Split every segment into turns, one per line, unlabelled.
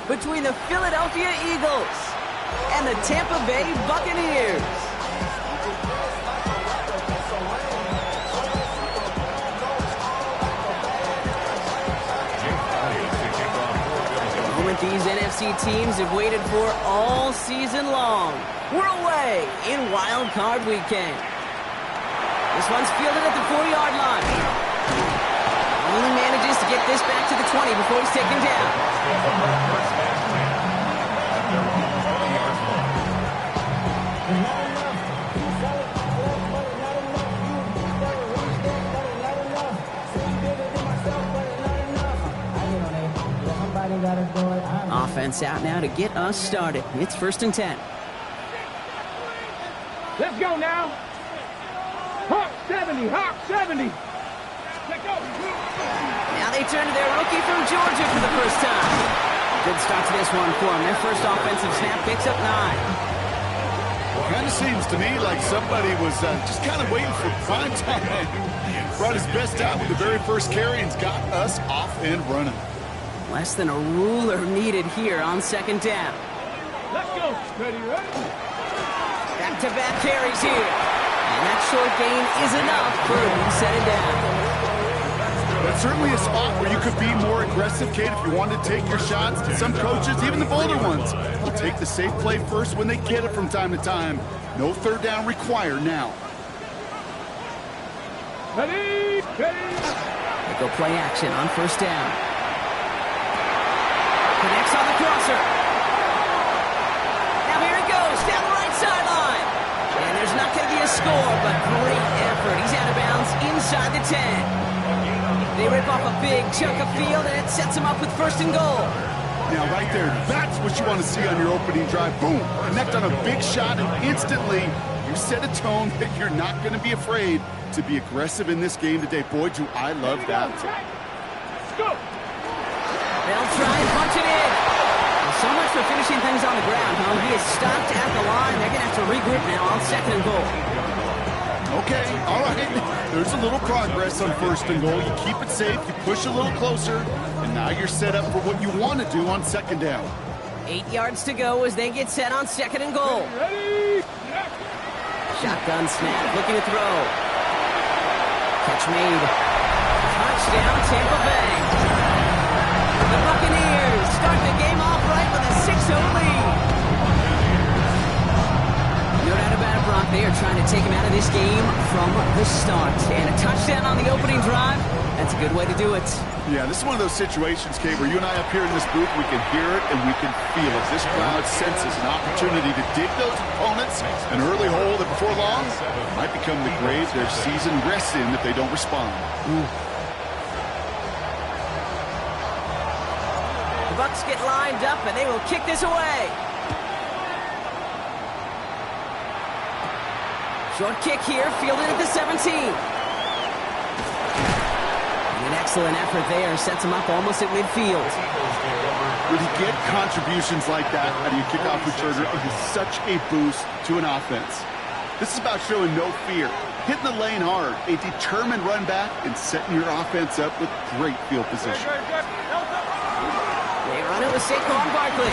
between the Philadelphia Eagles and the Tampa Bay Buccaneers. The moment these NFC teams have waited for all season long. We're away in Wild Card Weekend. This one's fielded at the 40-yard line. Only manages to get this back to the 20 before he's taken down. Offense out now to get us started. It's 1st and 10.
Let's go now. Hawk 70, Hawk 70. Let's go.
Now they turn to their rookie from Georgia for the first time. Good start to this one for them. Their first offensive snap picks up 9.
Kind of seems to me like somebody was just kind of waiting for prime time. Brought his best out with the very first carry and's got us off and running.
Less than a ruler needed here on 2nd down.
Let's go. Ready, ready.
Back-to-back carries here. And that short gain is enough for him to set it down.
That's certainly a spot where you could be more aggressive, Kate, if you wanted to take your shots. Some coaches, even the bolder ones, will take the safe play first when they get it from time to time. No 3rd down required now.
Ready, ready.
They go play action on 1st down. Connects on the crosser. Now here he goes, down the right sideline. And there's not going to be a score, but great effort. He's out of bounds inside the 10. They rip off a big chunk of field, and it sets him up with 1st and goal.
Now right there, that's what you want to see on your opening drive. Boom, connect on a big shot, and instantly you set a tone that you're not going to be afraid to be aggressive in this game today. Boy, do I love that.
Let's go.
They'll try and punch it in. Well, so much for finishing things on the ground, huh? He is stopped at the line. They're going to have to regroup now on 2nd and goal.
Okay, all right. There's a little progress on 1st and goal. You keep it safe, you push a little closer, and now you're set up for what you want to do on 2nd down.
8 yards to go as they get set on 2nd and goal.
Ready.
Shotgun snap, looking to throw. Catch made. Touchdown, Tampa Bay. The Buccaneers start the game off right with a 6-0 lead. No doubt about it, Brock. They are trying to take him out of this game from the start. And a touchdown on the opening drive, that's a good way to do it.
Yeah, this is one of those situations, Kate, where you and I up here in this booth, we can hear it and we can feel it. This crowd senses an opportunity to dig those opponents an early hole that before long might become the grave their season rests in if they don't respond.
The Bucs get lined up and they will kick this away. Short kick here, fielded at the 17. An excellent effort there, sets him up almost at midfield.
When you get contributions like that out of your kickoff returner, it is such a boost to an offense. This is about showing no fear, hitting the lane hard, a determined run back, and setting your offense up with great field position.
They run it with Saquon Barkley.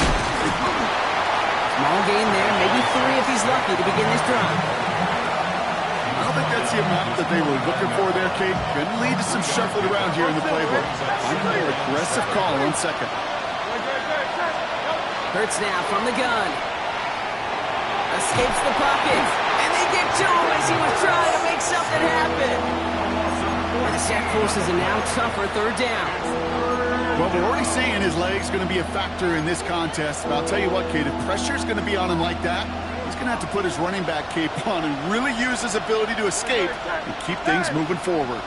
Small gain there, maybe 3 if he's lucky to begin this drive.
I don't think that's the amount that they were looking for there, Kate. Going to lead to some shuffling around here in the playbook. I'm an aggressive call on 2nd.
Hurts now from the gun. Escapes the pocket. And they get to him as he was trying to make something happen. And the sack forces a now tougher 3rd down.
Well, we're already seeing his legs going to be a factor in this contest. But I'll tell you what, Kate, if pressure's going to be on him like that, he's going to have to put his running back cape on and really use his ability to escape and keep things moving forward.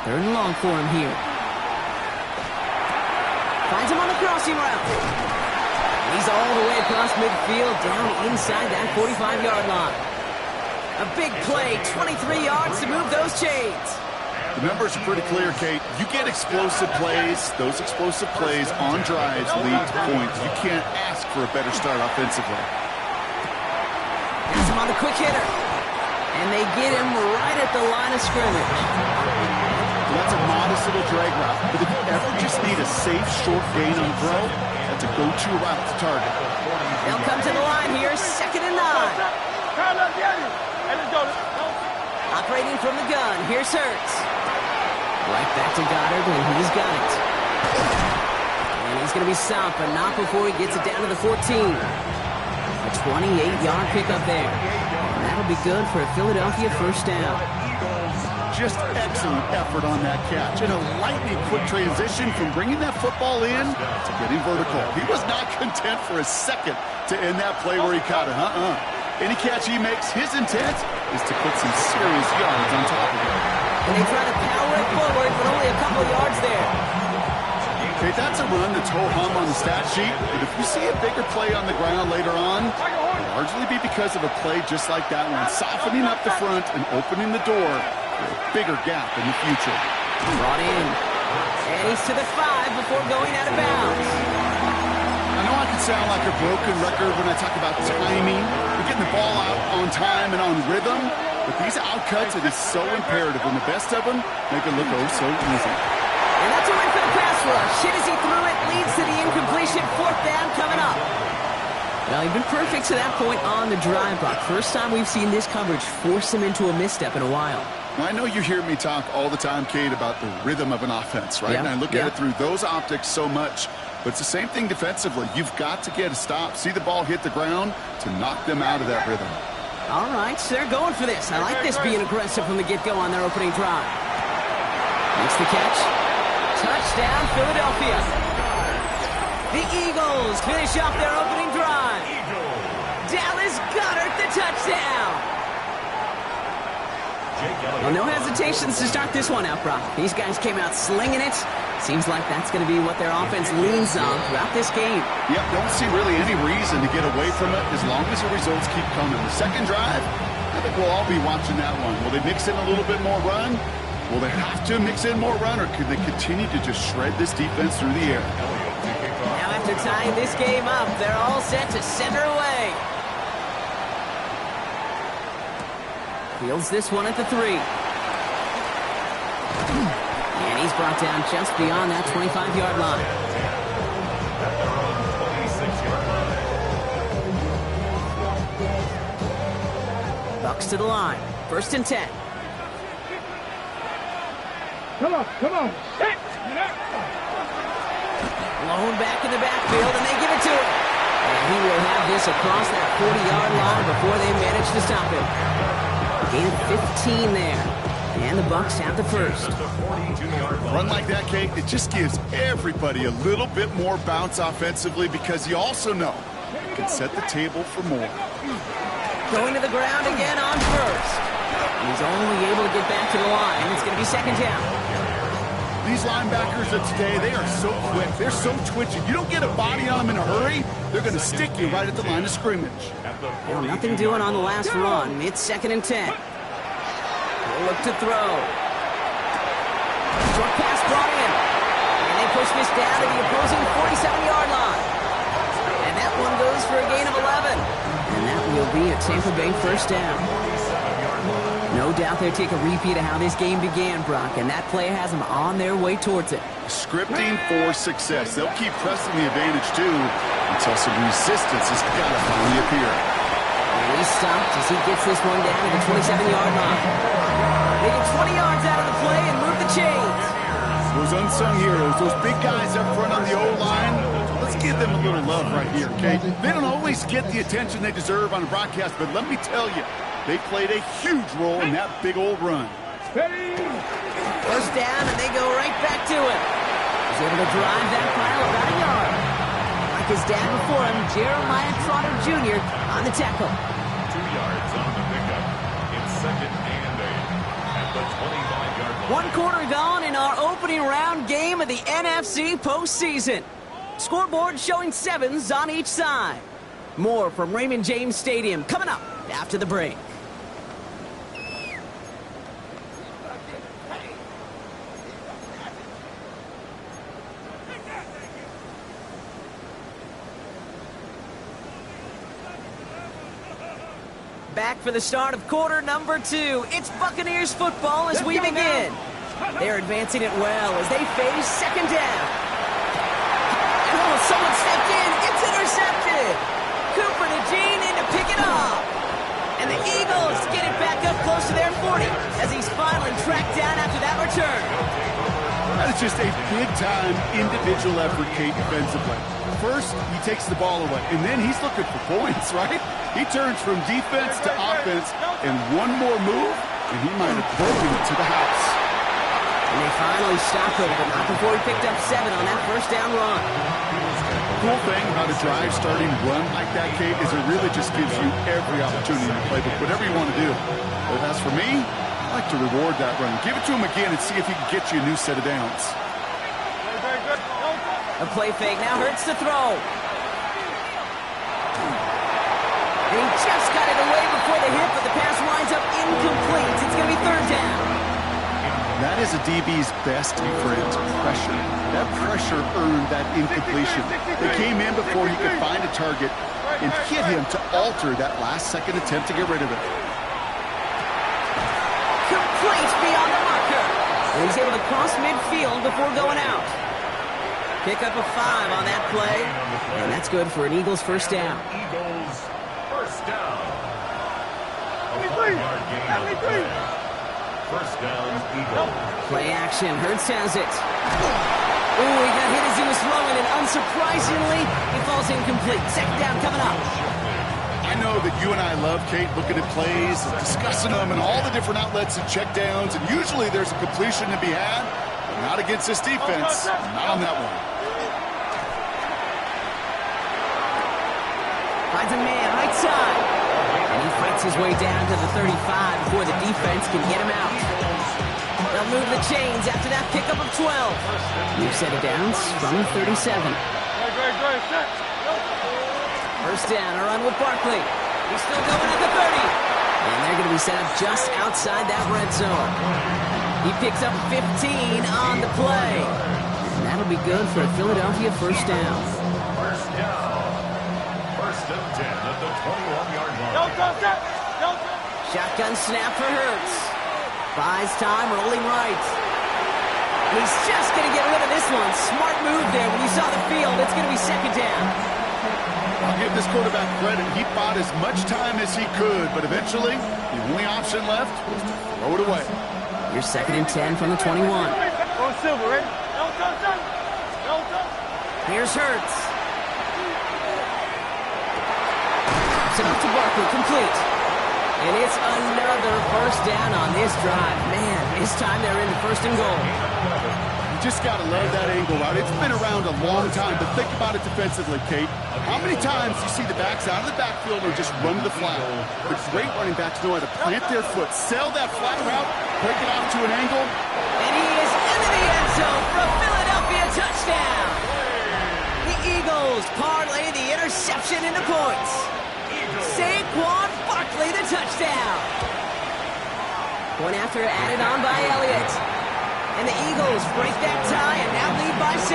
3rd and long for him here. Finds him on the crossing route. He's all the way across midfield, down inside that 45-yard line. A big play, 23 yards to move those chains.
The numbers are pretty clear, Kate. You get explosive plays. Those explosive plays on drives lead to points. You can't ask for a better start offensively.
Has him on the quick hitter. And they get him right at the line of scrimmage.
That's a modest little drag route. But if you ever safe, short gain on throw. That's a go-to route to target.
They'll come to the line here, 2nd and 9. Operating from the gun, here's Hurts. Right back to Goddard, and he's got it. And he's going to be stopped, but not before he gets it down to the 14. A 28-yard pickup there. And that'll be good for a Philadelphia first down.
Just excellent effort on that catch. And a lightning quick transition from bringing that football in to getting vertical. He was not content for a second to end that play where he caught it. Any catch he makes, his intent is to put some serious yards on top of it.
And they try to power it forward, but only a couple yards there.
Okay, that's a run that's ho-hum on the stat sheet, but if you see a bigger play on the ground later on, it'll largely be because of a play just like that one, softening up the front and opening the door for a bigger gap in the future.
Brought in. And he's to the 5 before going out of bounds.
I know I can sound like a broken record when I talk about timing, and getting the ball out on time and on rhythm, but these outcuts, it is so imperative, and the best of them make it look oh so easy.
And that's a win for the pass rush. Hit as he threw it, leads to the incompletion. 4th down coming up. Well, he's been perfect to that point on the drive block. First time we've seen this coverage force him into a misstep in a while.
I know you hear me talk all the time, Kate, about the rhythm of an offense, right?
Yeah,
And I look at it through those optics so much. But it's the same thing defensively. You've got to get a stop, see the ball hit the ground to knock them out of that rhythm.
All right, so they're going for this. I like this being aggressive from the get-go on their opening drive. Makes the catch. Touchdown, Philadelphia. The Eagles finish off their opening drive. Dallas Goedert, the touchdown. Well, no hesitations to start this one out, Brock. These guys came out slinging it. Seems like that's going to be what their offense leans on throughout this game.
Yep, don't see really any reason to get away from it as long as the results keep coming. The second drive, I think we'll all be watching that one. Will they mix in a little bit more run? Will they have to mix in more run, or could they continue to just shred this defense through the air?
Now after tying this game up, they're all set to center away. Fields this one at the 3. And he's brought down just beyond that 25-yard line. Bucks to the line. 1st and 10.
Come on. Set.
Blown back in the backfield, and they give it to him. And he will have this across that 40-yard line before they manage to stop him. Gain of 15 there. And the Bucks have the first.
A run like that, Kate, it just gives everybody a little bit more bounce offensively because you also know you can set the table for more.
Going to the ground again on first. He's only able to get back to the line. It's going to be 2nd down.
These linebackers of today, they are so quick. They're so twitchy. You don't get a body on them in a hurry, they're going to stick you right at the line of scrimmage.
Well, nothing doing on the last run. It's 2nd and 10. We'll look to throw. Short pass brought in. And they push this down to the opposing 47-yard line. And that one goes for a gain of 11. And that will be a Tampa Bay first down. No doubt they'll take a repeat of how this game began, Brock, and that play has them on their way towards it.
Scripting for success. They'll keep pressing the advantage, too, until some resistance has got to finally appear.
And he's stopped as he gets this one down to the 27-yard line. They get 20 yards out of the play and move the chains.
Those unsung heroes, those big guys up front on the O-line, let's give them a little love right here, okay? They don't always get the attention they deserve on the broadcast, but let me tell you, they played a huge role in that big old run.
First down, and they go right back to it. He's able to drive that pile about a yard. Like his dad before him, Jeremiah Trotter Jr. on the tackle.
2 yards on the pickup. It's 2nd and 8 at the 25-yard line.
1 quarter gone in our opening round game of the NFC postseason. Scoreboard showing 7s on each side. More from Raymond James Stadium coming up after the break. Back for the start of quarter number 2. It's Buccaneers football as we begin. They're advancing it well as they face 2nd down. Cooper to Gene in to pick it off. And the Eagles get it back up close to their 40 as he's finally tracked down after that return.
That is just a big-time individual effort, Kate, defensively. First, he takes the ball away, and then he's looking for points, right? He turns from defense to offense, and one more move, and he might have broken it to the house.
And they finally stopped him, but not before he picked up 7 on that first down run.
The cool thing about a drive starting run like that, Kate, is it really just gives you every opportunity to play whatever you want to do. But as for me, I like to reward that run. Give it to him again and see if he can get you a new set of downs.
A play fake now hurts to throw. And he just got it away before the hit, but the pass winds up incomplete. It's going to be 3rd down.
That is a DB's best friend, pressure. That pressure earned that incompletion. They came in before he could find a target and hit him to alter that last-second attempt to get rid of it.
Complete beyond the marker. And he's able to cross midfield before going out. Pick up a 5 on that play, and that's good for an Eagles first down.
Eagles first down. A 5-yard gain. First down, Eagles.
Play action. Hurts has it. Ooh, he got hit as he was throwing, and unsurprisingly, he falls incomplete. 2nd down coming up.
I know that you and I love, Kate, looking at plays, discussing them, and all the different outlets and checkdowns, and usually there's a completion to be had, but not against this defense. Not on that one.
Finds a man, right side. And he fights his way down to the 35 before the defense can get him out. They'll move the chains after that pickup of 12. New set of downs from 37. First down, a run with Barkley. He's still going at the 30. And they're going to be set up just outside that red zone. He picks up 15 on the play. And that'll be good for a Philadelphia first down.
First down. First and 10 at the 21-yard line.
Shotgun snap for Hurts. Buys time, rolling right. He's just going to get rid of this one. Smart move there when he saw the field. It's going to be 2nd down.
I'll give this quarterback credit. He bought as much time as he could, but eventually, the only option left was to throw it away.
Your 2nd and 10 from the 21. Here's Hurts. It's up to Barkley, complete. And it's another first down on this drive. Man, this time they're in the 1st and goal.
You just got to love that angle route. It's been around a long time, but think about it defensively, Kate. How many times do you see the backs out of the backfield or just run to the flat? The great running backs know how to plant their foot, sell that flat route, break it out to an angle.
And he is into the end zone for a Philadelphia touchdown. The Eagles parlay the interception into points. Saquon Barkley, the touchdown. Point after added on by Elliott. And the Eagles break that tie and now lead by 7.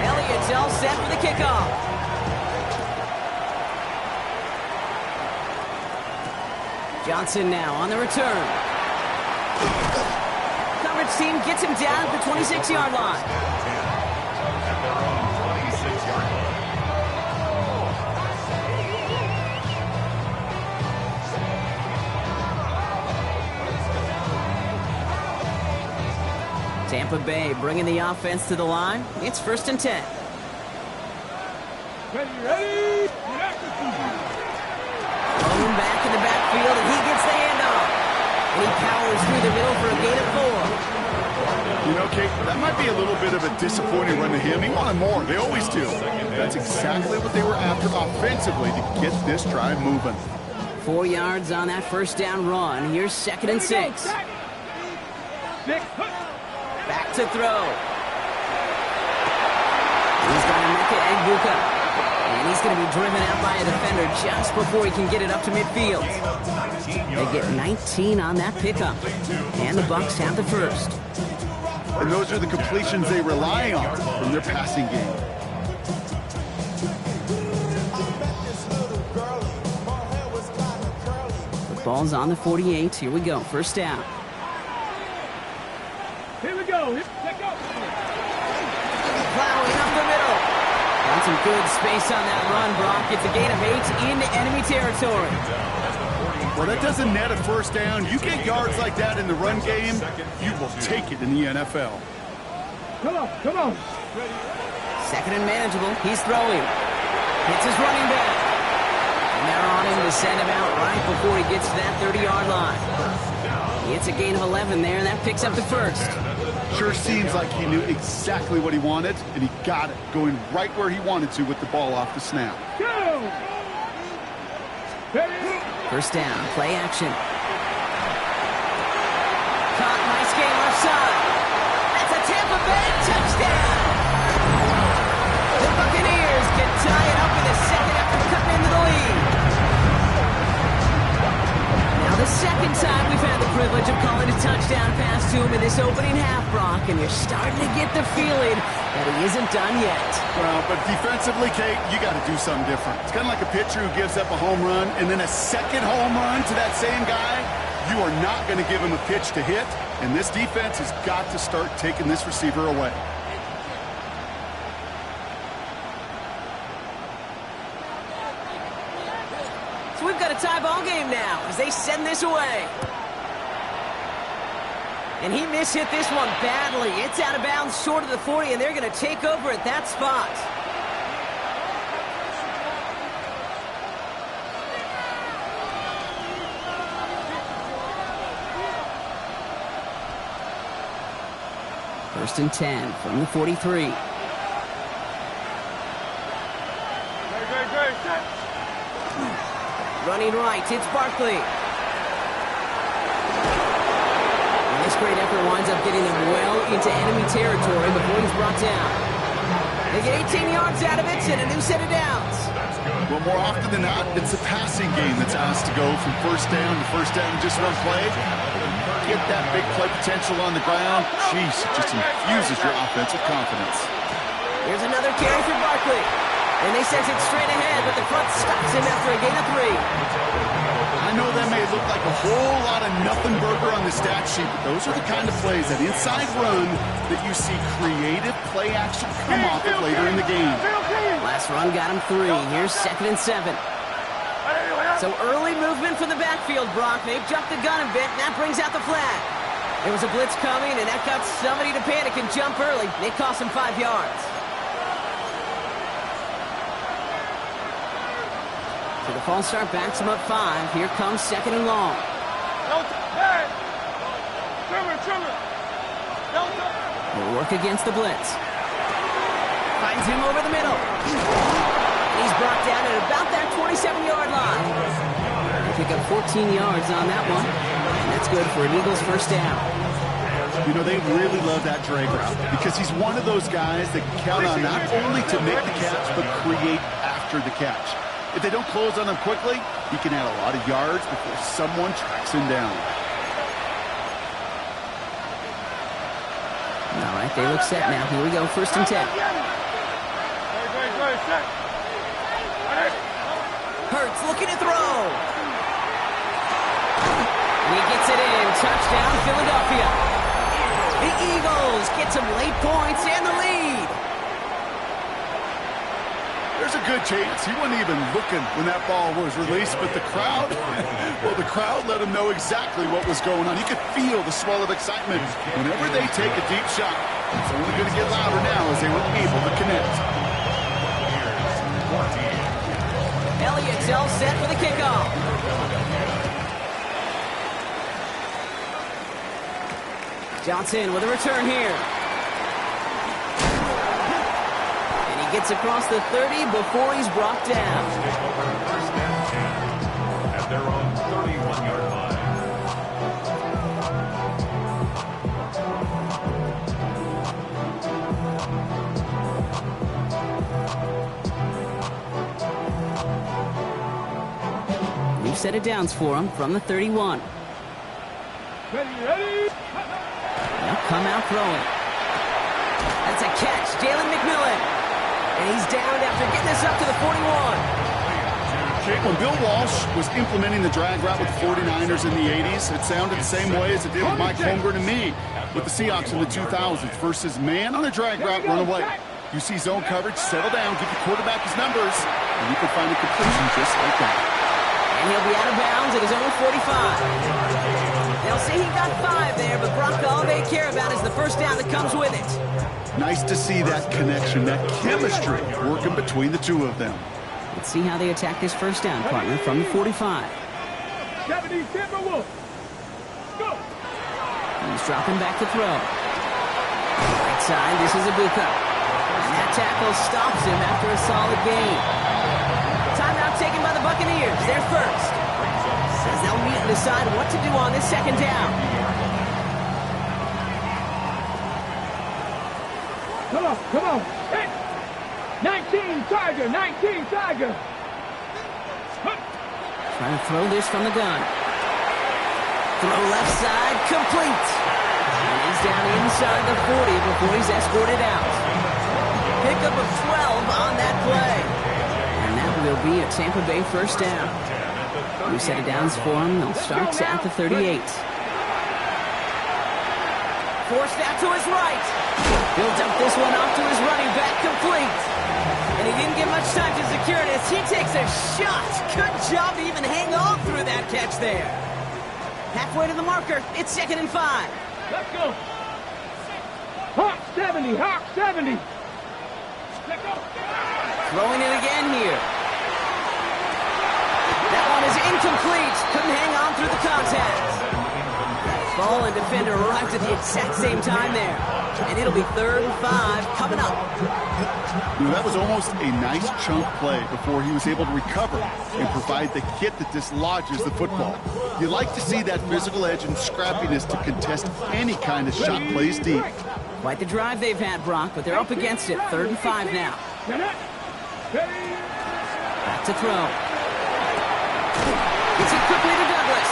Elliott's all set for the kickoff. Johnson now on the return. Coverage team gets him down at the 26-yard line. Tampa Bay bringing the offense to the line. It's 1st and 10.
Ready?
Going back in the backfield, and he gets the handoff. And he powers through the middle for a gain of 4.
You know, Kate, that might be a little bit of a disappointing run to him. He wanted more. They always do. That's exactly what they were after offensively to get this drive moving.
4 yards on that first down run. Here's 2nd and 6. Back to throw. He's got Emeka Egbuka. And he's going to be driven out by a defender just before he can get it up to midfield. They get 19 on that pickup. And the Bucs have the first.
And those are the completions they rely on from their passing game.
The ball's on the 48. Here we go. First down.
Here we go. Let's go.
plowing up the middle. Got some good space on that run, Brock. It's a gain of 8 into enemy territory.
Well, that doesn't net a first down. You get yards like that in the run game, you will take it in the NFL.
Come on, come on.
Second and manageable. He's throwing. Hits his running back. And they're on him to send him out right before he gets to that 30-yard line. It's a gain of 11 there, and that picks up the first.
Sure seems like he knew exactly what he wanted, and he got it, going right where he wanted to with the ball off the snap.
Go!
First down, play action. Caught, nice game left side. That's a Tampa Bay touchdown! The Buccaneers can tie it up in the second after cutting into the lead. Now the second time we've had the privilege of calling a touchdown pass to him in this opening half, Brock, and you're starting to get the feeling that he isn't done yet.
Well, but defensively, Kate, you got to do something different. It's kind of like a pitcher who gives up a home run and then a second home run to that same guy. You are not going to give him a pitch to hit, and this defense has got to start taking this receiver away.
So we've got a tie ball game now as they send this away. And he mishit this one badly. It's out of bounds short of the 40, and they're going to take over at that spot. First and 10 from the 43. Running right, it's Barkley. And this great effort winds up getting them well into enemy territory before he's brought down. They get 18 yards out of it and a new set of downs.
Well, more often than not, it's a passing game that's asked to go from first down in just one play. Get that big play potential on the ground. Jeez, it just infuses your offensive confidence.
Here's another carry for Barkley. And they send it straight ahead, but the front stops him after a gain of 3.
I know that may look like a whole lot of nothing burger on the stat sheet, but those are the kind of plays, that inside run, that you see creative play action come off it later in the game.
Last run got him 3. Here's second and 7. So early movement from the backfield, Brock. They've jumped the gun a bit, and that brings out the flag. There was a blitz coming, and that got somebody to panic and jump early. It cost him 5 yards. So the false start backs him up 5. Here comes second and long. He'll work against the blitz. Finds him over the middle. He's brought down at about that 27-yard line. They pick up 14 yards on that one. And that's good for an Eagles first down.
You know, they really love that drag route because he's one of those guys that can count on not only to make the catch, but create after the catch. If they don't close on him quickly, he can add a lot of yards before someone tracks him down.
All right, they look set now. Here we go, first and 10. Hurts looking to throw. And he gets it in. Touchdown, Philadelphia. The Eagles get some late points and the lead.
There's a good chance he wasn't even looking when that ball was released, but the crowd, well, the crowd let him know exactly what was going on. He could feel the swell of excitement. Whenever they take a deep shot, it's only going to get louder now as they were able to connect.
Elliott's all set for the kickoff. Johnson with a return here. And he gets across the 30 before he's brought down.
First and 10 at their own 31-yard line.
New set of downs for him from the 31.
Ready?
They'll come out throwing. That's a catch. Jalen McMillan. And he's down after getting this up to the 41.
When Bill Walsh was implementing the drag route with the 49ers in the 80s, it sounded the same way as it did with Mike Holmgren and me with the Seahawks in the 2000s versus man on a drag route, run away. You see zone coverage, settle down, give the quarterback his numbers, and you can find a completion just like that.
And he'll be out of bounds at his own 45. They'll say he got 5 there, but Brock, all they care about is the first down that comes with it.
Nice to see that connection, that chemistry working between the two of them.
Let's see how they attack this first down, partner, from the 45.
70 Timberwolves. Go.
He's dropping back to throw. Right side, this is Ibuka. And that tackle stops him after a solid gain. Timeout taken by the Buccaneers. They're first. As they'll meet and decide what to do on this second down.
Come on. Hey. 19 Tiger, 19 Tiger.
Trying to throw this from the gun. Throw left side, complete. And he's down inside the 40 before he's escorted out. Pickup of 12 on that play. And that will be a Tampa Bay first down. New set of downs for him. They'll start at the 38. Forced out to his right. He'll dump this one off to his running back, complete. And he didn't get much time to secure it as he takes a shot. Good job to even hang on through that catch there. Halfway to the marker, it's 2nd and 5.
Let's go. Hawk 70, Hawk 70. Let's go.
Throwing it again here. That one is incomplete. Couldn't hang on through the contact. Ball and defender arrived at the exact same time there. And it'll be 3rd and 5 coming up.
That was almost a nice chunk play before he was able to recover and provide the hit that dislodges the football. You like to see that physical edge and scrappiness to contest any kind of shot plays deep.
Quite the drive they've had, Brock, but they're up against it. 3rd and 5 now. Back to throw. Gets it quickly to Douglas.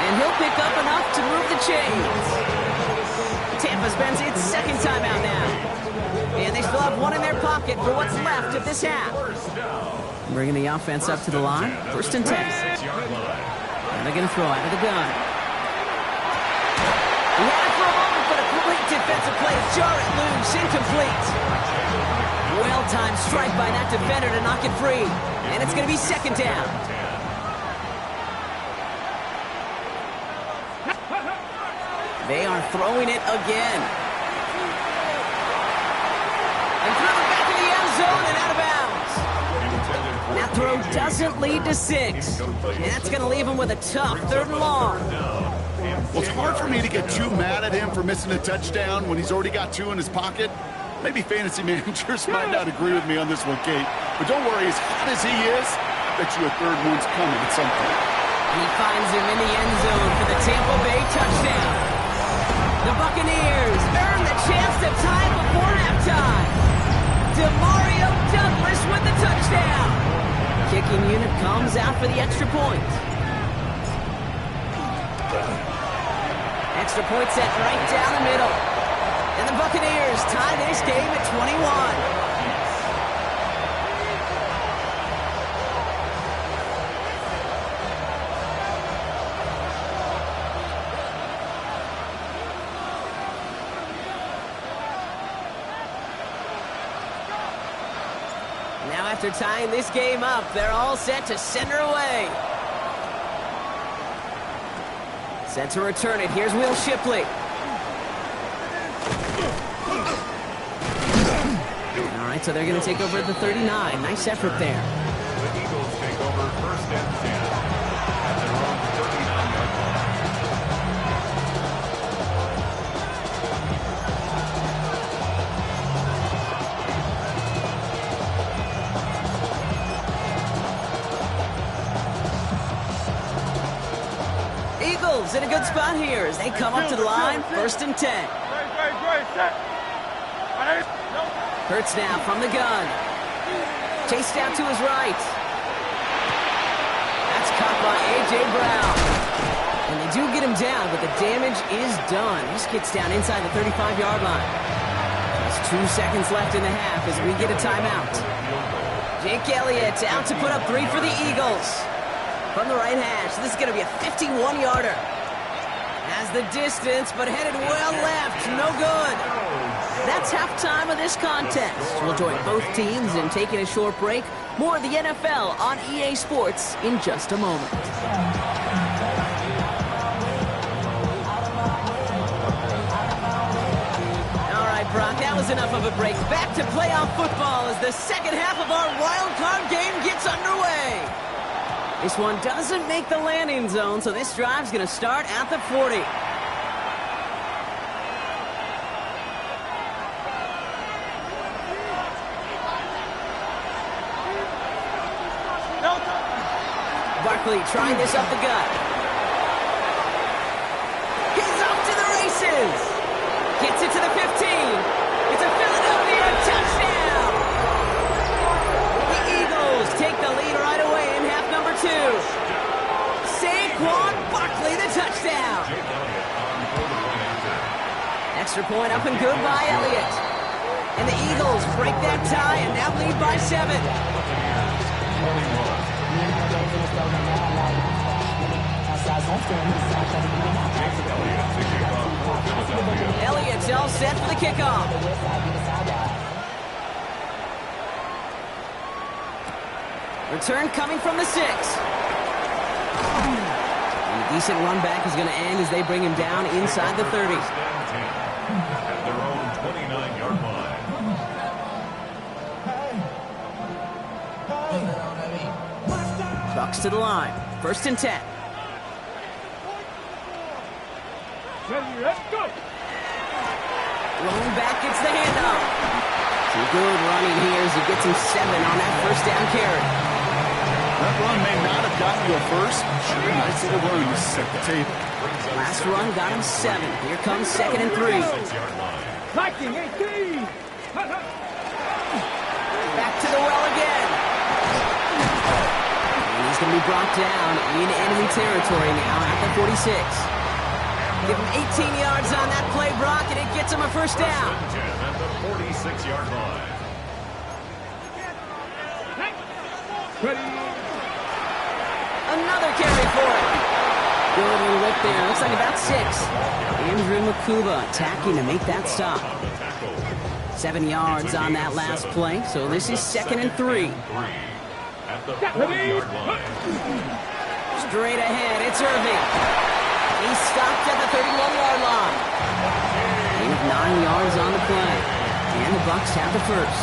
And he'll pick up enough to move the chains. Tampa spends its 2nd timeout now. And they still have one in their pocket for what's left of this half. Bringing the offense up to the line. 1st and 10. And they're going to throw out of the gun. He had it for a moment, but a great defensive play. Jar it loose, incomplete. Well-timed strike by that defender to knock it free. And it's going to be 2nd down. They are throwing it again. And throw it back in the end zone and out of bounds. That throw doesn't lead to 6. And that's going to leave him with a tough 3rd and long.
Well, it's hard for me to get too mad at him for missing a touchdown when he's already got 2 in his pocket. Maybe fantasy managers might not agree with me on this one, Kate. But don't worry, as hot as he is, I bet you a 3rd one's coming at some point.
He finds him in the end zone for the Tampa Bay touchdown. The Buccaneers earn the chance to tie before halftime. DeMario Douglas with the touchdown. Kicking unit comes out for the extra point. Extra point set right down the middle. And the Buccaneers tie this game at 21. Now after tying this game up, they're all set to send her away. Set to return it. Here's Will Shipley. All right, so they're going to take over at the 39. Nice effort there.
The Eagles take over 1st and 10 at their own 39-yard line.
Eagles in a good spot here as they come up to the line. 1st and 10. Hurts now from the gun. Chased out to his right. That's caught by A.J. Brown. And they do get him down, but the damage is done. He just gets down inside the 35-yard line. There's 2 seconds left in the half as we get a timeout. Jake Elliott out to put up 3 for the Eagles. From the right hash, this is going to be a 51-yarder. Has the distance, but headed well left. No good. That's halftime of this contest. We'll join both teams in taking a short break. More of the NFL on EA Sports in just a moment. All right, Brock, that was enough of a break. Back to playoff football as the second half of our wild card game gets underway. This one doesn't make the landing zone, so this drive's going to start at the 40. Barkley trying this up the gut. He's off to the races. Gets it to the 15. It's a Philadelphia touchdown. The Eagles take the lead right away in half number 2. Saquon Barkley, the touchdown. Extra point up and good by Elliott. And the Eagles break that tie and now lead by 7. Elliott's all set for the kickoff. Return coming from the 6. And a decent run back is going to end as they bring him down inside the 30.
At their own 29-yard line.
Bucks to the line. 1st and 10.
Ready, let's go.
Rolling back gets the handoff. Some good running here as he gets him 7 on that 1st down carry.
That run may not have gotten you a first. Sure, nice little run to set the table.
Last run got him 7. Here comes 2nd and 3.
Liking 18.
Back to the well again. And he's going to be brought down in enemy territory now at the 46. Give him 18 yards on that play, Brock, and it gets him a 1st down.
At the 46-yard line.
Ready.
Another carry for it. Good little whip there. Looks like about 6. Andrew Makuba attacking to make that stop. 7 yards on that last play, so this is 2nd and 3.
At the 40-yard line.
Straight ahead, it's Irving. He's stopped at the 31-yard line. Gain of 9 yards on the play. And the Bucks have the 1st.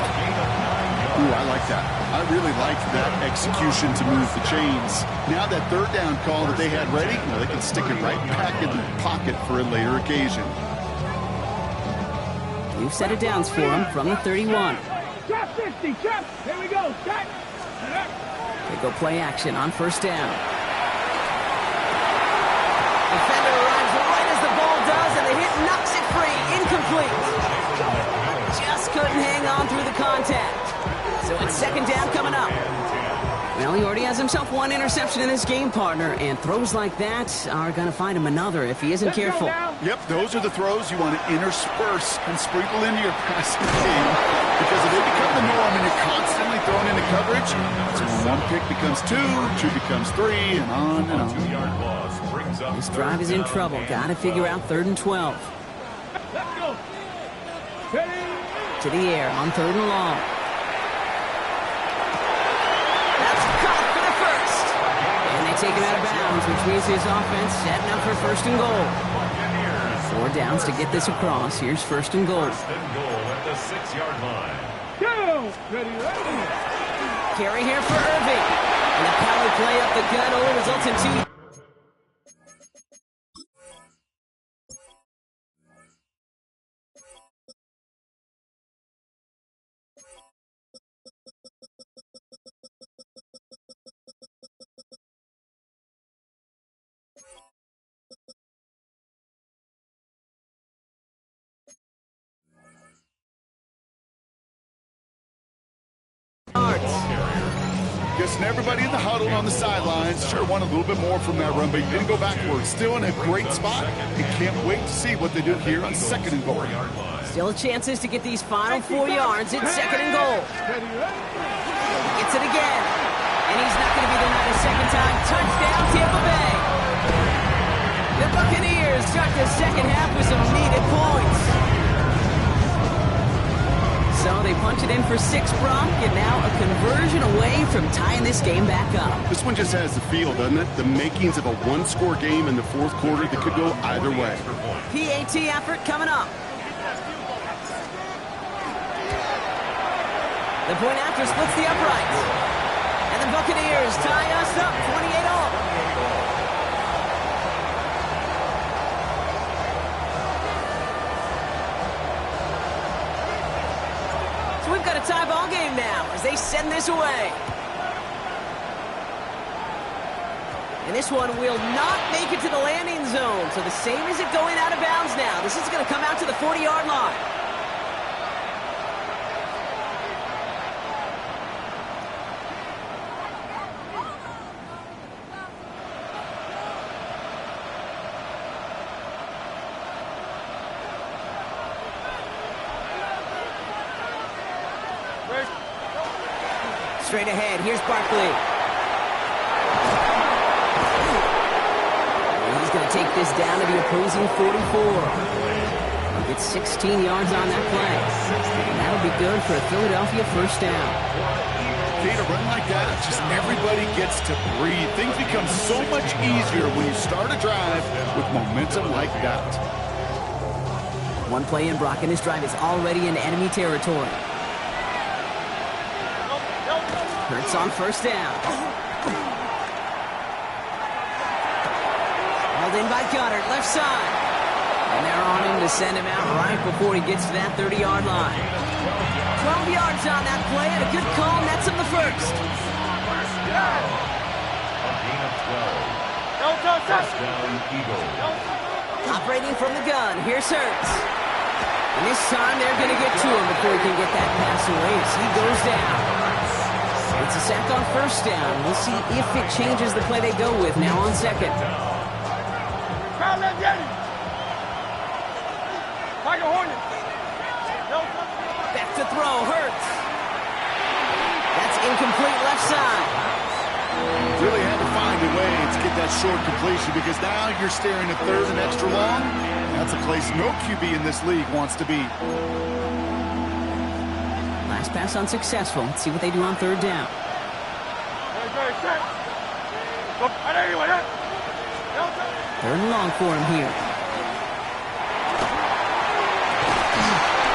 Ooh, I like that. I really liked that execution to move the chains. Now that 3rd down call that they had ready, well, they can stick it right back in the pocket for a later occasion.
New set of downs for him from the 31.
Trap 50, trap. Here we go. Trap.
They go play action on 1st down. Defender arrives right as the ball does, and the hit knocks it free. Incomplete. Just couldn't hang on through the contact. So it's 2nd down coming up. Well, he already has himself 1 interception in this game, partner, and throws like that are going to find him another if he isn't careful.
Yep, those are the throws you want to intersperse and sprinkle into your passing game. Because if they become the norm and you're constantly thrown into coverage, so when 1 pick becomes 2, 2 becomes 3, and on and on.
2-yard loss brings up
This drive is in trouble. Got to figure out 3rd and 12.
Let's go. Ready.
To the air on 3rd and long. That's caught for the 1st. And they take him out of bounds, which means his offense setting up for 1st and goal. 4 downs to get this across. Here's 1st and goal.
1st and goal at the 6-yard line.
Go. Ready, ready.
Carry here for Irving. And the power play up the gut only results in 2.
Guessing everybody in the huddle on the sidelines sure want a little bit more from that run, but he didn't go backwards. Still in a great spot. And can't wait to see what they do here on 2nd and goal.
Still chances to get these final 4 yards. It's 2nd and goal. Gets it again. And he's not going to be denied a second time. Touchdown, Tampa Bay. The Buccaneers Buccaneers start the second half with some needed points. So they punch it in for 6, Brock, and now a conversion away from tying this game back up.
This one just has the feel, doesn't it? The makings of a one-score game in the fourth quarter that could go either way.
PAT effort coming up. The point after splits the uprights. And the Buccaneers tie us up 28-all. So we've got a tie ball game now as they send this away. And this one will not make it to the landing zone. So the same as it going out of bounds now. This is going to come out to the 40-yard line. Straight ahead, here's Barkley. And he's going to take this down to the opposing 44. He'll get 16 yards on that play. And that'll be good for a Philadelphia first down.
Okay, to run like that, just everybody gets to breathe. Things become so much easier when you start a drive with momentum like that.
One play in, Brock, and this drive is already in enemy territory. Hurts on first down. Held in by Goddard, left side. And they're on him to send him out right before he gets to that 30-yard line. 12 yards on that play, and a good call nets him the first.
First down, Eagles.
Operating from the gun, here's Hurts. And this time they're going to get to him before he can get that pass away as he goes down. It's a sack on first down. We'll see if it changes the play they go with now on second. Back to throw, Hurts. That's incomplete left side.
Really had to find a way to get that short completion because now you're staring at third and extra long. That's a place no QB in this league wants to be.
Last pass unsuccessful. Let's see what they do on third down. Third and long for him here.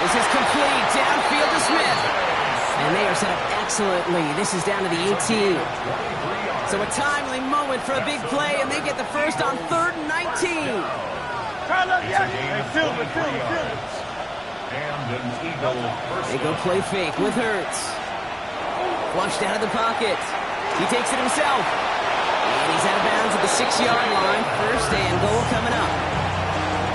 This is complete. Downfield to Smith. And they are set up excellently. This is down to the 18. So a timely moment for a big play, and they get the first on 3rd and 19. They go play fake with Hurts. Flushed out of the pocket. He takes it himself. And he's out of bounds at the 6-yard line. First and goal coming up.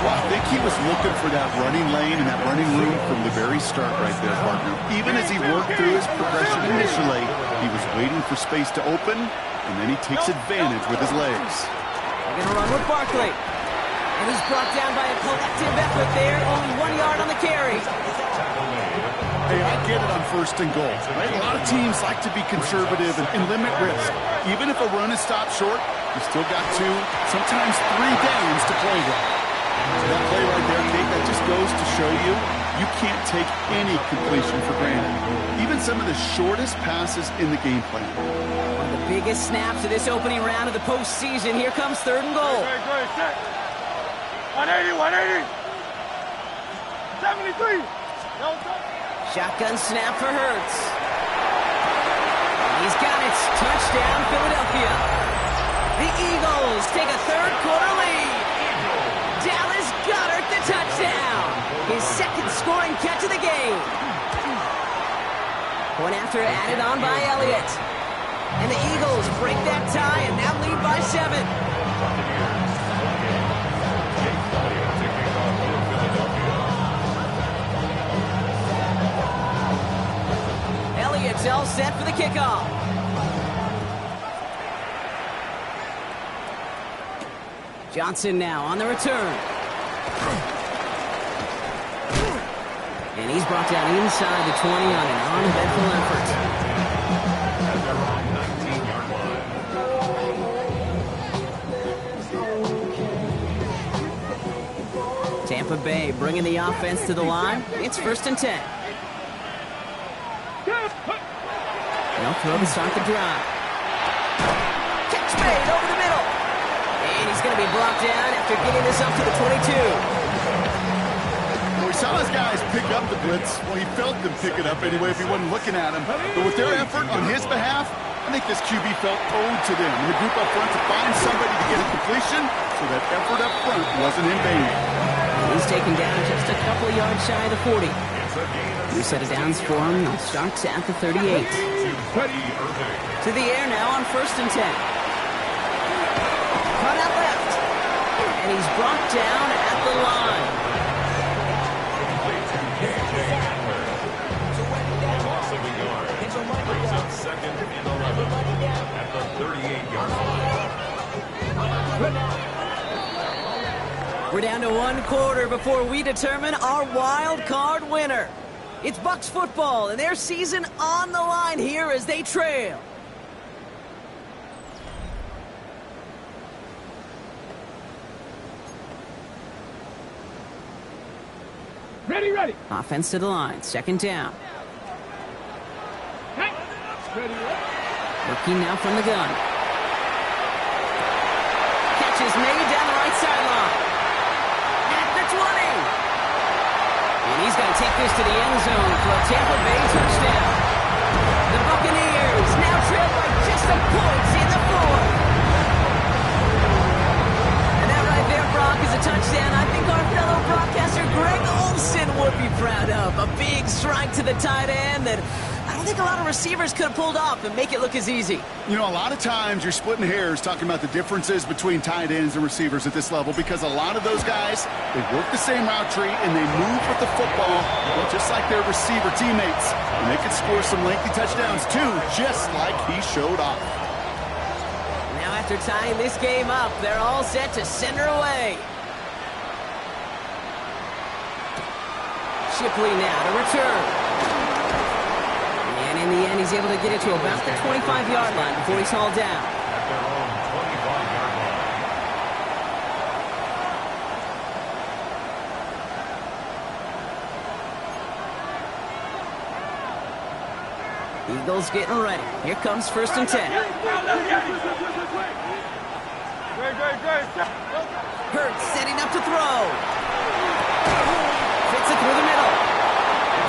Well, I think he was looking for that running lane and that running room from the very start right there, partner. Even as he worked through his progression initially, he was waiting for space to open, and then he takes advantage with his legs.
They're going to run with Barkley. And he's brought down by a collective effort there. Only 1 yard on the carry.
Hey, I get it on first and goal, right? A lot of teams like to be conservative and limit risk. Even if a run is stopped short, you still got 2, sometimes 3 downs to play with. So that play right there, Kate, that just goes to show you, you can't take any completion for granted. Even some of the shortest passes in the game plan.
One of the biggest snaps of this opening round of the postseason. Here comes 3rd and goal.
180. 73.
Shotgun snap for Hurts. He's got it. Touchdown, Philadelphia. The Eagles take a 3rd quarter lead. Dallas Goedert the touchdown. His 2nd scoring catch of the game. Point after added on by Elliott. And the Eagles break that tie and now lead by 7. Elliott's all set for the kickoff. Johnson now on the return. And he's brought down inside the 20 on an uneventful effort.
At their own 19-yard line.
Tampa Bay bringing the offense to the line. It's 1st and 10. They'll throw to start the drive. Catch made over the middle. And he's going to be brought down after getting this up to the 22.
Well, we saw his guys pick up the blitz. Well, he felt them pick it up anyway if he wasn't looking at him. But with their effort on his behalf, I think this QB felt owed to them and the group up front to find somebody to get a completion, so that effort up front wasn't in vain.
He's taken down just a couple of yards shy of the 40. New set of downs for him. He'll start at the 38. To the air now on 1st and 10. Cut out left. And he's brought down at the line.
Brings up 2nd and 11 at the 38-yard line.
We're down to 1 quarter before we determine our wild card winner. It's Bucs football and their season on the line here as they trail.
Ready.
Offense to the line. 2nd down.
Ready.
Looking now from the gun. Catch is made down the right sideline. At the 20. And he's going to take this to the end zone for a Tampa Bay touchdown. The Buccaneers now trail by just a point in the 4th. And that right there, Brock, is a touchdown I think our fellow broadcaster Greg Olsen would be proud of. A big strike to the tight end that I don't think a lot of receivers could have pulled off and make it look as easy.
You know, a lot of times you're splitting hairs talking about the differences between tight ends and receivers at this level, because a lot of those guys, they work the same route tree and they move with the football just like their receiver teammates. And they can score some lengthy touchdowns too, just like he showed off.
Now after tying this game up, they're all set to send her away. Shipley now to return. And in the end, he's able to get it to about the 25-yard line before he's hauled down.
At their own 25-yard line.
Eagles getting ready. Here comes 1st and 10. Hurts setting up to throw. Fits it through the middle.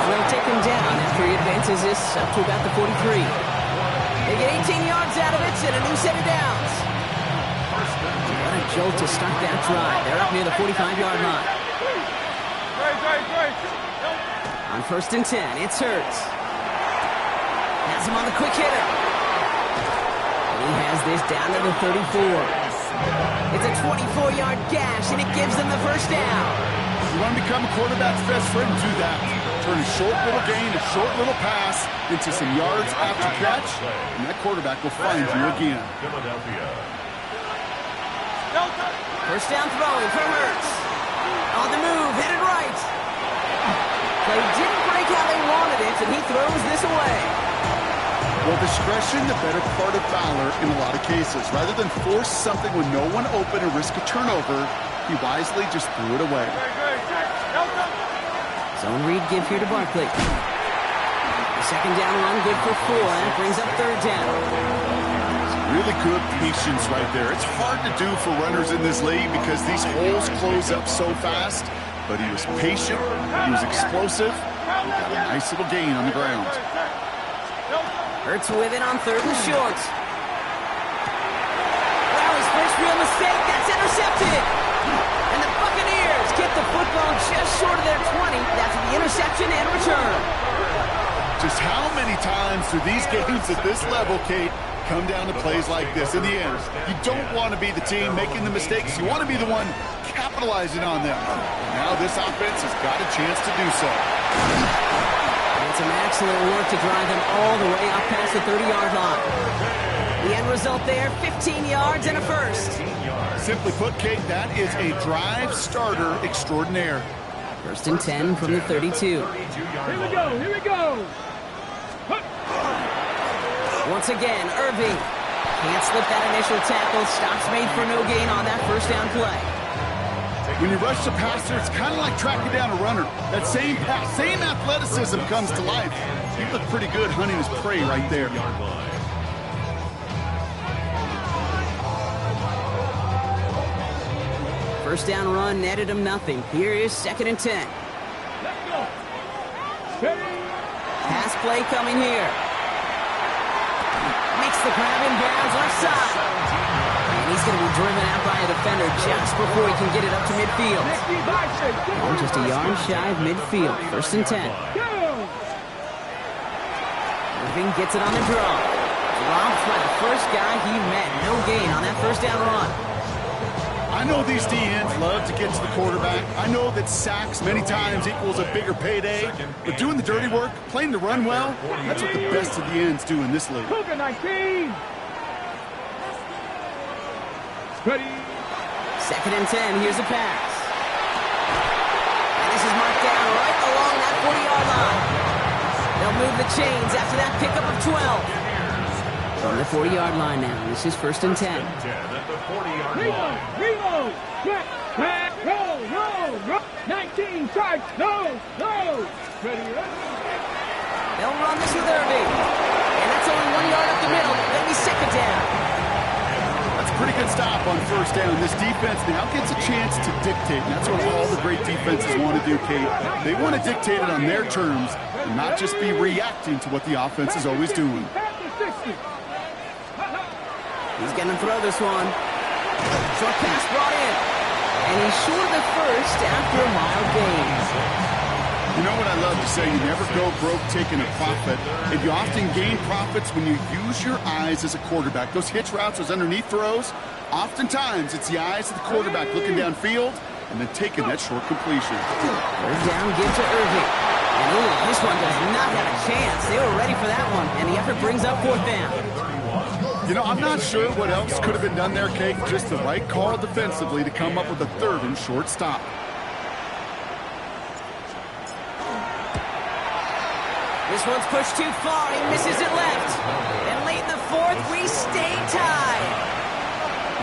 They'll take him down after he advances this up to about the 43. They get 18 yards out of it and a new set of downs. What a jolt to start that drive. They're up near the 45-yard line. On 1st and 10, it's Hurts. Has him on the quick hitter. And he has this down to the 34. It's a 24-yard gash, and it gives them the 1st down.
You want to become a quarterback's best friend, do that. Turn a short little gain, a short little pass into some yards after catch, and that quarterback will find you again.
Philadelphia.
1st down throwing from Hurts. On the move, headed right. Play didn't break how they wanted it, and he throws this away.
Well, discretion, the better part of valor in a lot of cases. Rather than force something with no one open and risk a turnover, he wisely just threw it away.
Zone read give here to Barkley. The 2nd down run good for 4, and it brings up 3rd down.
Really good patience right there. It's hard to do for runners in this league because these holes close up so fast, but he was patient, he was explosive, he got a nice little gain on the ground.
Hurts with it on 3rd and short. Wow, his first real mistake, that's intercepted. And the Buccaneers get the football just short of their 20. That's the interception and return.
Just how many times do these games at this level, Kate, come down to plays like this? In the end, you don't want to be the team making the mistakes. You want to be the one capitalizing on them. Now this offense has got a chance to do so.
And some excellent work to drive them all the way up past the 30-yard line. The end result there, 15 yards and a 1st.
Simply put, Kate, that is a drive starter extraordinaire.
1st and 10 from the 32.
Here we go.
Once again, Irving can't slip that initial tackle. Stops made for no gain on that 1st down play.
When you rush the passer, it's kind of like tracking down a runner. That same pass, same athleticism comes to life. He looked pretty good hunting his prey right there.
First down run netted him nothing. Here is 2nd and 10. Pass play coming here. Makes the grab in bounds left side. And he's going to be driven out by a defender just before he can get it up to midfield. And just a yard shy of midfield. 1st and 10. Irving gets it on the draw. Dropped by the first guy he met. No gain on that first down run.
I know these DNs love to get to the quarterback. I know that sacks many times equals a bigger payday. But doing the dirty work, playing the run well, that's what the best of the ends do in this league.
Cougar 19. Ready.
2nd and 10. Here's a pass. And this is marked down right along that 40-yard line. They'll move the chains after that pickup of 12. From the 40-yard line now. This is 1st and 10.
Reload. Back. No. 19. Charge. No. Ready.
They'll run this with Irving. And that's only 1 yard up the middle. Then we 2nd down.
That's a pretty good stop on 1st down. This defense now gets a chance to dictate. And that's what all the great defenses want to do, Kate. They want to dictate it on their terms and not just be reacting to what the offense is always doing.
He's going to throw this one. Short pass brought in. And he's short of the first after a mild gain.
You know what I love to say? You never go broke taking a profit. And you often gain profits when you use your eyes as a quarterback. Those hitch routes, those underneath throws, oftentimes it's the eyes of the quarterback looking downfield and then taking that short completion.
3rd down, give to Irving. And this one does not have a chance. They were ready for that one. And the effort brings up 4th down.
You know, I'm not sure what else could have been done there, Kate. Just the right call defensively to come up with a 3rd and short stop.
This one's pushed too far. He misses it left. And late in the 4th, we stay tied.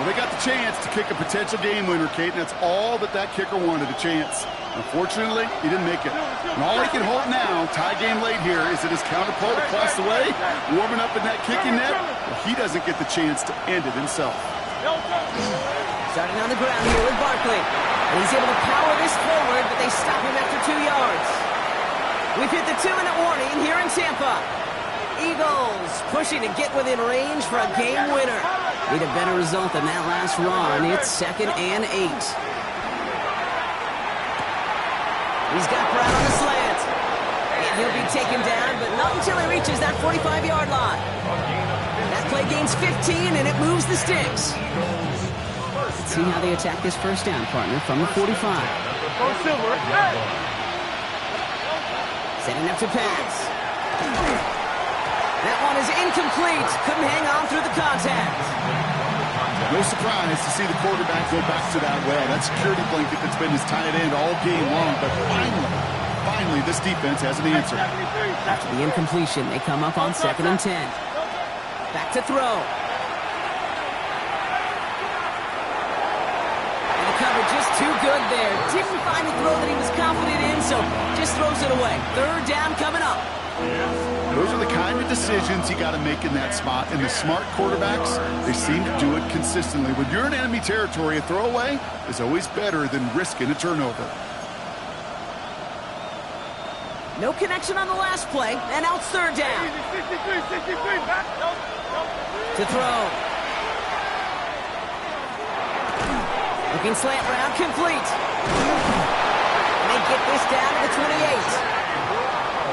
Well, they got the chance to kick a potential game winner, Kate, and that's all that kicker wanted, a chance. Unfortunately, he didn't make it. And all he can hold now, tie game late here, is that his counterpart across the way, warming up in that kicking net. Well, he doesn't get the chance to end it himself.
Starting on the ground here with Barkley. And he's able to power this forward, but they stop him after 2 yards. We've hit the 2-minute warning here in Tampa. Eagles pushing to get within range for a game winner. Need a better result than that last run. It's 2nd and 8. He's got Brown on the slant. And he'll be taken down, but not until he reaches that 45-yard line. That play gains 15, and it moves the sticks. Let's see how they attack this 1st down, partner, from the 45. Setting up to pass. That one is incomplete. Couldn't hang on through the contact.
No surprise to see the quarterback go back to that well. That security blanket that's been his tight end all game long. But finally, this defense has an answer.
After the incompletion, they come up on 2nd and 10. Back to throw. And the cover just too good there. Didn't find a throw that he was confident in, so just throws it away. 3rd down coming up.
Those are the kind of decisions you got to make in that spot. And the smart quarterbacks, they seem to do it consistently. When you're in enemy territory, a throwaway is always better than risking a turnover.
No connection on the last play, and now it's 3rd down. To throw. Looking slant route, complete. And they get this down to the 28.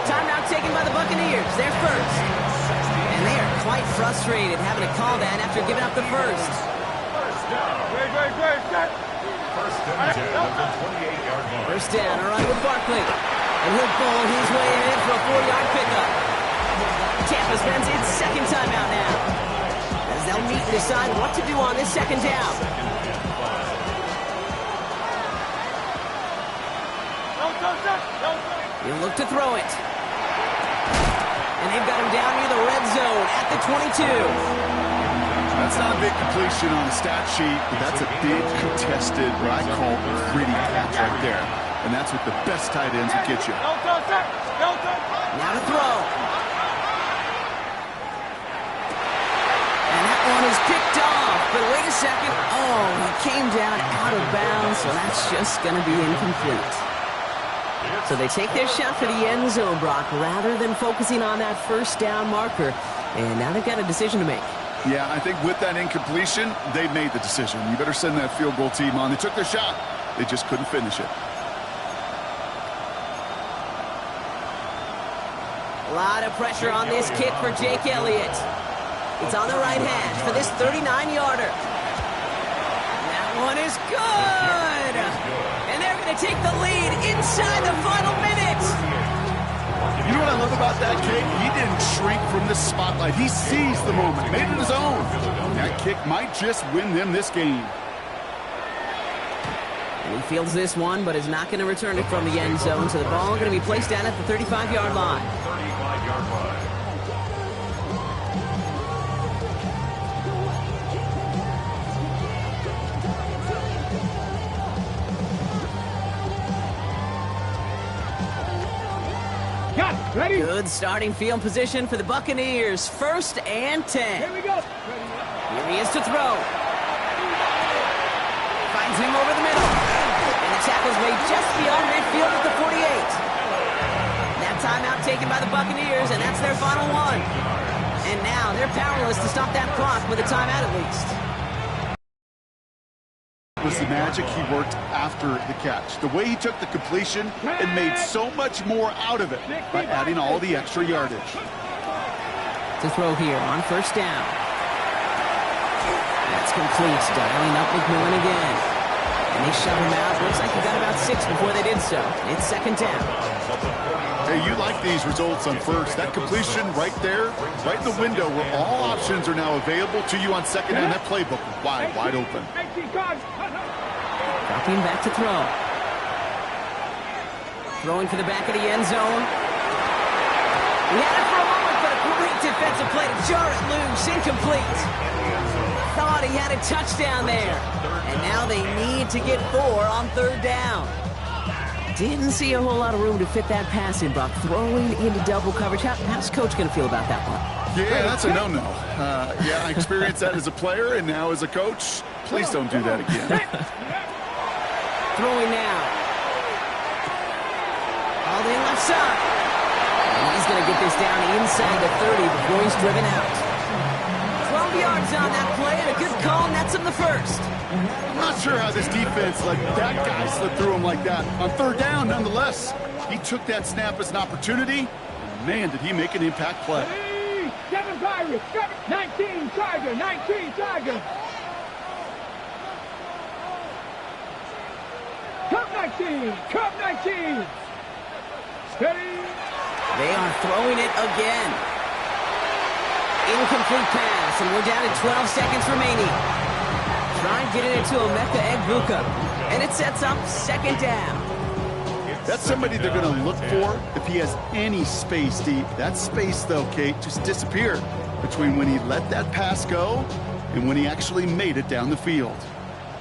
Timeout taken by the Buccaneers. They're first. And they are quite frustrated having to call that after giving up the first. First down, a run with Barkley. And he'll bowl his way in for a 4-yard pickup. Tampa spends its 2nd timeout now, as they'll meet and decide what to do on this 2nd down. He'll look to throw it. And they've got him down near the red zone at the 22.
That's not a big completion on the stat sheet, but that's a big contested, what I call gritty catch right there. And that's what the best tight ends will get you.
Now to throw. And that one is picked off. But wait a second. Oh, he came down out of bounds, so that's just going to be incomplete. So they take their shot for the end zone, Brock, rather than focusing on that first down marker. And now they've got a decision to make.
Yeah, I think with that incompletion, they made the decision. You better send that field goal team on. They took their shot. They just couldn't finish it.
A lot of pressure on this kick for Jake Elliott. It's on the right hash for this 39-yarder. That one is good. And they're going to take the lead inside the final minute.
You know what I love about that kick? He didn't shrink from the spotlight. He seized the moment, made it his own. That kick might just win them this game.
And he fields this one, but is not going to return it from the end zone. So the ball going to be placed down at the 35-yard line.
35-yard line.
Ready?
Good starting field position for the Buccaneers. 1st and 10.
Here we go.
Here he is to throw. Finds him over the middle. And the tackle's made just beyond midfield at the 48. That timeout taken by the Buccaneers, and that's their final one. And now they're powerless to stop that clock with a timeout at least.
Was the magic he worked after the catch. The way he took the completion and made so much more out of it by adding all the extra yardage.
To throw here on 1st down. That's complete. Dialing up McMillan again. And they shove him out. Looks like he got about 6 before they did so. It's 2nd down.
Hey, you like these results on 1st. That completion right there, right in the window where all options are now available to you on 2nd down. That playbook wide open.
Dropping back to throw. Throwing for the back of the end zone. He had it for a moment, but a great defensive play to jar it loose. Incomplete. Thought he had a touchdown there. And now they need to get 4 on 3rd down. Didn't see a whole lot of room to fit that pass in, Buck. Throwing into double coverage. How's Coach going to feel about that one?
Yeah, that's a no-no. Yeah, I experienced that as a player and now as a coach. Please don't do that again.
Throwing now. All in left side. And he's going to get this down inside the 30 before he's driven out. 12 yards on that play and a good call, and that's him the 1st.
I'm not sure how this defense let that guy slip through him like that. On 3rd down, nonetheless, he took that snap as an opportunity. And man, did he make an impact play.
7 Pirates, 19 Tiger, 19 Tiger. Cup 19, Cup 19. Steady.
They are throwing it again. Incomplete pass, and we're down to 12 seconds remaining. Try and get it into Emeka Egbuka, and it sets up 2nd down.
That's somebody they're going to look for if he has any space deep. That space, though, Kate, just disappeared between when he let that pass go and when he actually made it down the field.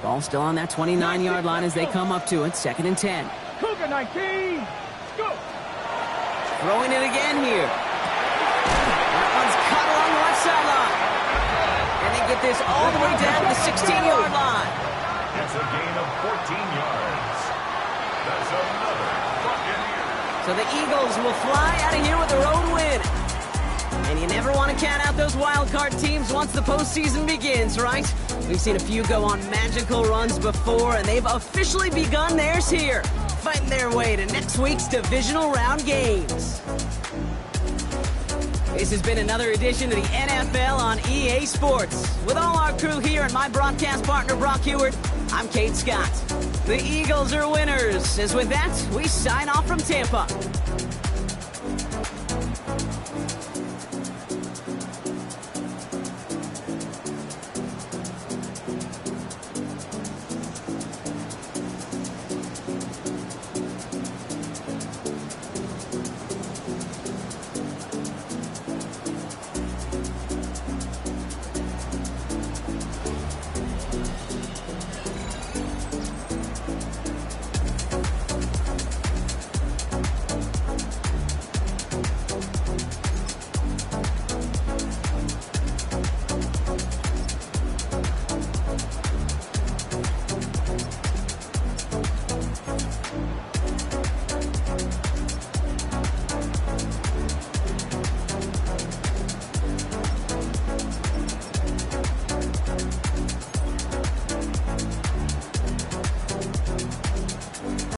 Ball still on that 29-yard line as they come up to it. 2nd and 10.
Cougar 19. Go.
Throwing it again here. That one's cut along the left sideline. And they get this all the way down to the 16-yard line.
It's a gain of 14 yards. That's another Buccaneers.
So the Eagles will fly out of here with their own win. And you never want to count out those wild card teams once the postseason begins, right? We've seen a few go on magical runs before, and they've officially begun theirs here, fighting their way to next week's divisional round games. This has been another edition of the NFL on EA Sports. With all our crew here and my broadcast partner, Brock Heward, I'm Kate Scott. The Eagles are winners. As with that, we sign off from Tampa.